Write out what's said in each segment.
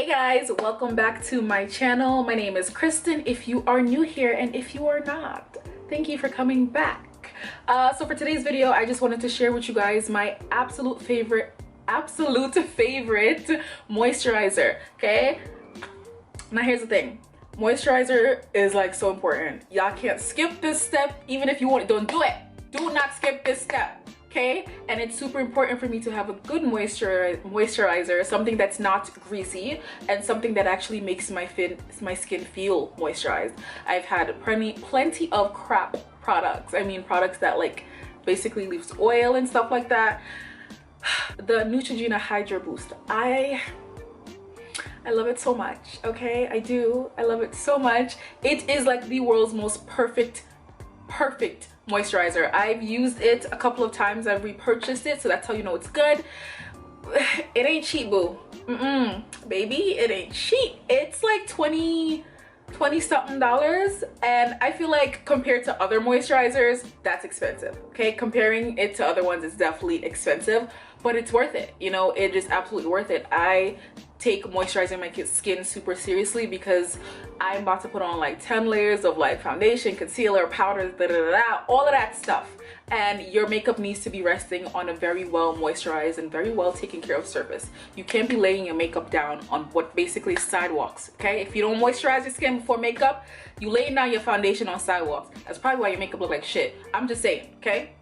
Guys, welcome back to my channel. My name is Kristen if you are new here, and if you are not, thank you for coming back. So for today's video, I just wanted to share with you guys my absolute favorite moisturizer. Okay, now here's the thing. Moisturizer is like so important. Y'all can't skip this step. Even if you want it, don't do it. Do not skip this step. Okay, and it's super important for me to have a good moisturizer, something that's not greasy and something that actually makes my skin feel moisturized. I've had plenty of crap products. I mean, products that like basically leaves oil and stuff like that. The Neutrogena hydroboost, I love it so much. Okay, I do. I love it so much. It is like the world's most perfect moisturizer. I've used it a couple of times. I've repurchased it, so that's how you know it's good. It ain't cheap, boo. Baby, it ain't cheap. It's like 20 something dollars, and I feel like compared to other moisturizers, that's expensive. Okay, comparing it to other ones is definitely expensive, but it's worth it. You know, it is absolutely worth it. I take moisturizing my skin super seriously because I'm about to put on like 10 layers of like foundation, concealer, powder, all of that stuff, and your makeup needs to be resting on a very well moisturized and very well taken care of surface. You can't be laying your makeup down on what basically sidewalks. Okay, if you don't moisturize your skin before makeup, you laying down your foundation on sidewalks. That's probably why your makeup look like shit. I'm just saying. Okay,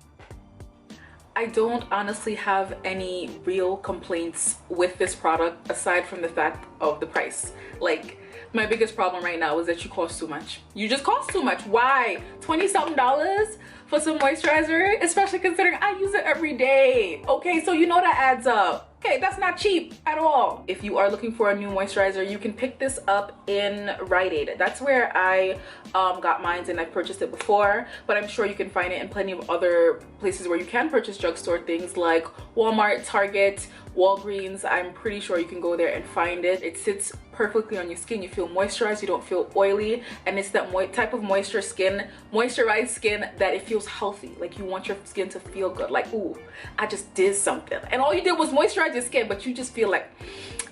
I don't honestly have any real complaints with this product aside from the fact of the price. Like, my biggest problem right now is that you cost too much. You just cost too much. Why? 20 something dollars for some moisturizer, especially considering I use it every day. Okay, so you know that adds up. Okay, that's not cheap at all. If you are looking for a new moisturizer, you can pick this up in Rite Aid. That's where I got mine, and I've purchased it before, but I'm sure you can find it in plenty of other places where you can purchase drugstore things like Walmart, Target, Walgreens. I'm pretty sure you can go there and find it. It sits perfectly on your skin. You feel moisturized, you don't feel oily, and it's that type of moisturized skin that it feels healthy. Like, you want your skin to feel good, like, ooh, I just did something, and all you did was moisturize your skin, but you just feel like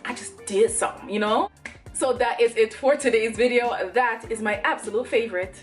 I just did something, you know? So that is it for today's video. That is my absolute favorite.